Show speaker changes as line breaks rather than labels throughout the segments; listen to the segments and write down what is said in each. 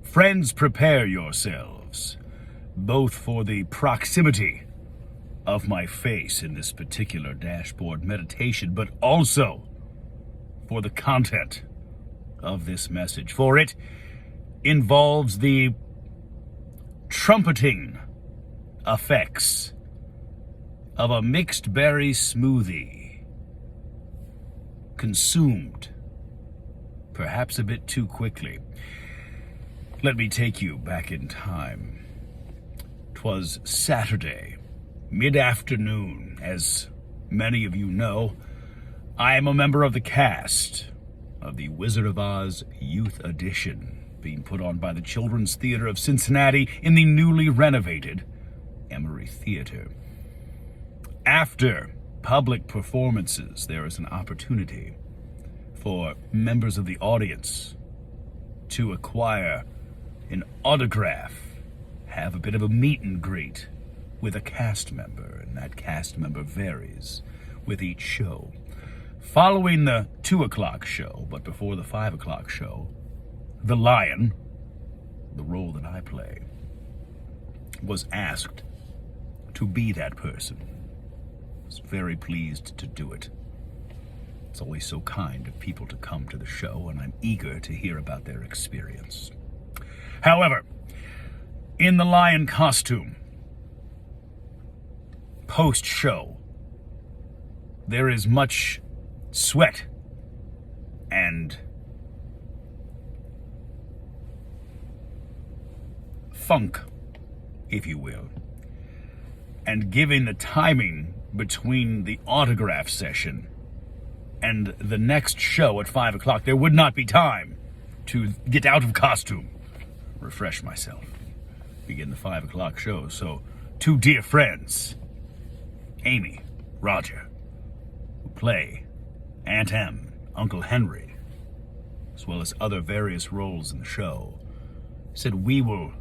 Friends, prepare yourselves, both for the proximity of my face in this particular dashboard meditation, but also for the content of this message, for it involves the trumpeting effects of a mixed berry smoothie consumed perhaps a bit too quickly. Let me take you back in time. 'Twas Saturday, mid-afternoon. As many of you know, I am a member of the cast of the Wizard of Oz Youth Edition, being put on by the Children's Theater of Cincinnati in the newly renovated Emory Theater. After public performances, there is an opportunity for members of the audience to acquire an autograph, have a bit of a meet and greet with a cast member, and that cast member varies with each show. Following the 2 o'clock show, but before the 5 o'clock show, the Lion, the role that I play, was asked to be that person. I was very pleased to do it. It's always so kind of people to come to the show, and I'm eager to hear about their experience. However, in the lion costume, post-show, there is much sweat and funk, if you will. And given the timing between the autograph session and the next show at 5 o'clock, there would not be time to get out of costume, refresh myself, begin the 5 o'clock show. So, two dear friends, Amy, Roger, who play Aunt Em, Uncle Henry, as well as other various roles in the show, said, we will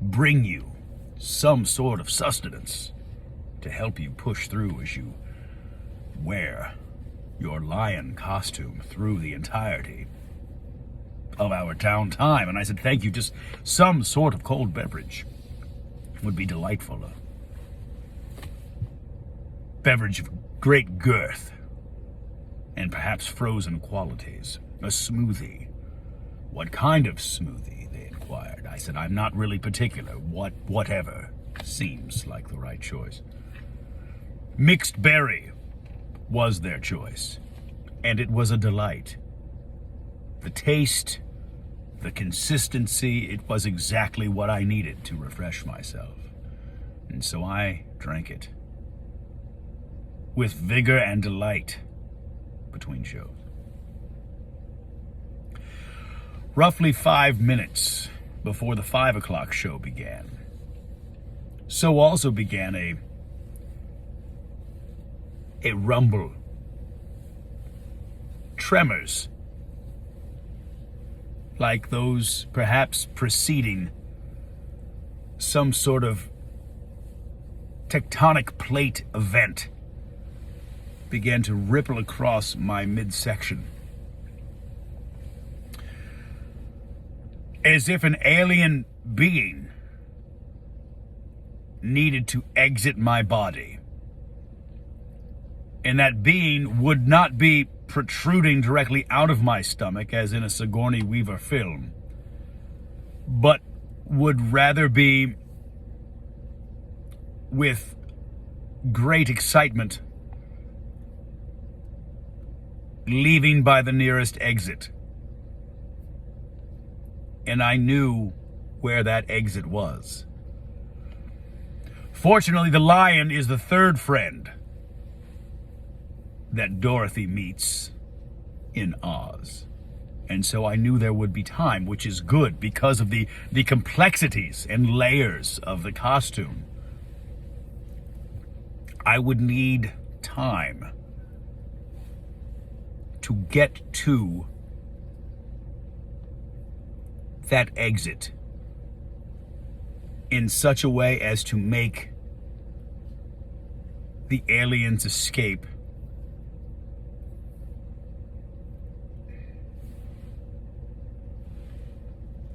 bring you some sort of sustenance to help you push through as you wear your lion costume through the entirety of our downtime. And I said, thank you, just some sort of cold beverage would be delightful. A beverage of great girth and perhaps frozen qualities. A smoothie. What kind of smoothie, they inquired. I said, I'm not really particular. Whatever seems like the right choice. Mixed berry was their choice, and it was a delight. The taste, the consistency, it was exactly what I needed to refresh myself. And so I drank it with vigor and delight between shows. Roughly 5 minutes before the 5 o'clock show began, so also began a rumble, tremors, like those perhaps preceding some sort of tectonic plate event, began to ripple across my midsection, as if an alien being needed to exit my body. And that being would not be protruding directly out of my stomach, as in a Sigourney Weaver film, but would rather be, with great excitement, leaving by the nearest exit. And I knew where that exit was. Fortunately, the lion is the third friend that Dorothy meets in Oz. And so I knew there would be time, which is good because of the complexities and layers of the costume. I would need time to get to that exit in such a way as to make the alien's escape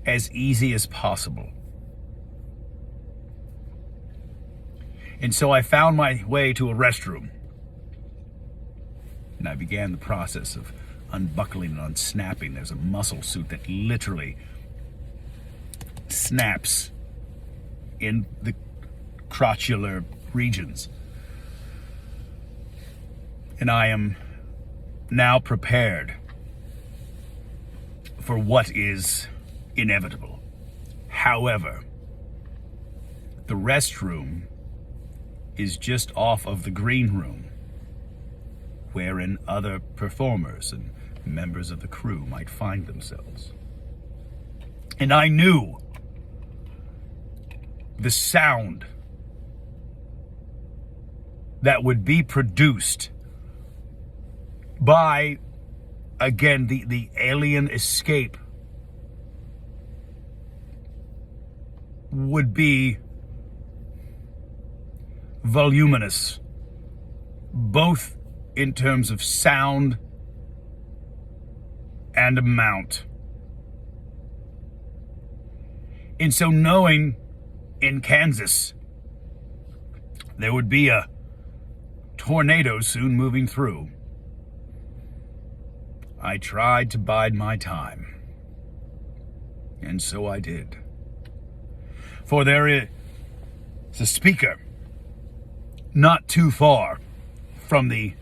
as easy as possible. And so I found my way to a restroom. And I began the process of unbuckling and unsnapping. There's a muscle suit that literally snaps in the crotchular regions. And I am now prepared for what is inevitable. However, the restroom is just off of the green room, wherein other performers and members of the crew might find themselves. And I knew the sound that would be produced by, again, the alien escape would be voluminous, both in terms of sound and amount. And so, knowing in Kansas there would be a tornado soon moving through, I tried to bide my time. And so I did. For there is a speaker not too far from the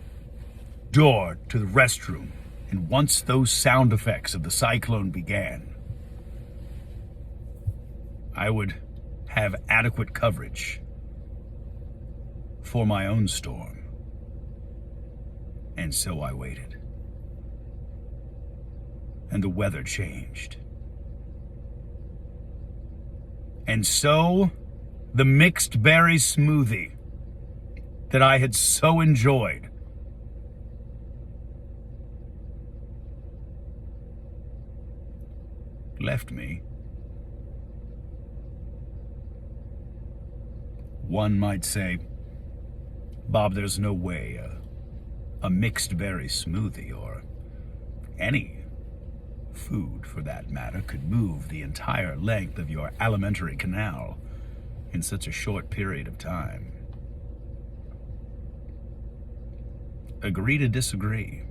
door to the restroom. And once those sound effects of the cyclone began, I would have adequate coverage for my own storm. And so I waited. And the weather changed. And so the mixed berry smoothie that I had so enjoyed left me. One might say, Bob, there's no way a mixed berry smoothie, or any food for that matter, could move the entire length of your alimentary canal in such a short period of time. Agree to disagree.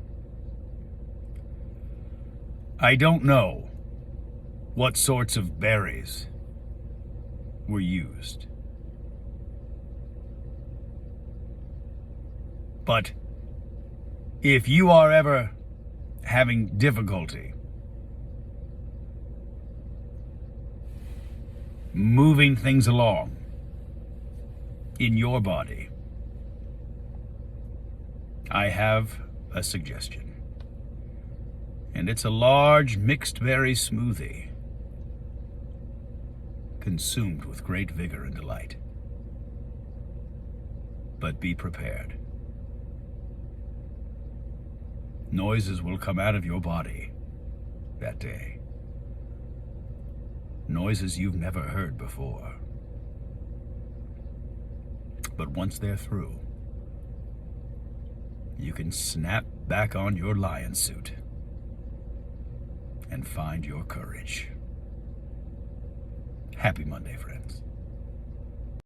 I don't know what sorts of berries were used, but if you are ever having difficulty moving things along in your body, I have a suggestion. And it's a large mixed berry smoothie consumed with great vigor and delight. But be prepared. Noises will come out of your body that day. Noises you've never heard before. But once they're through, you can snap back on your lion suit and find your courage. Happy Monday, friends.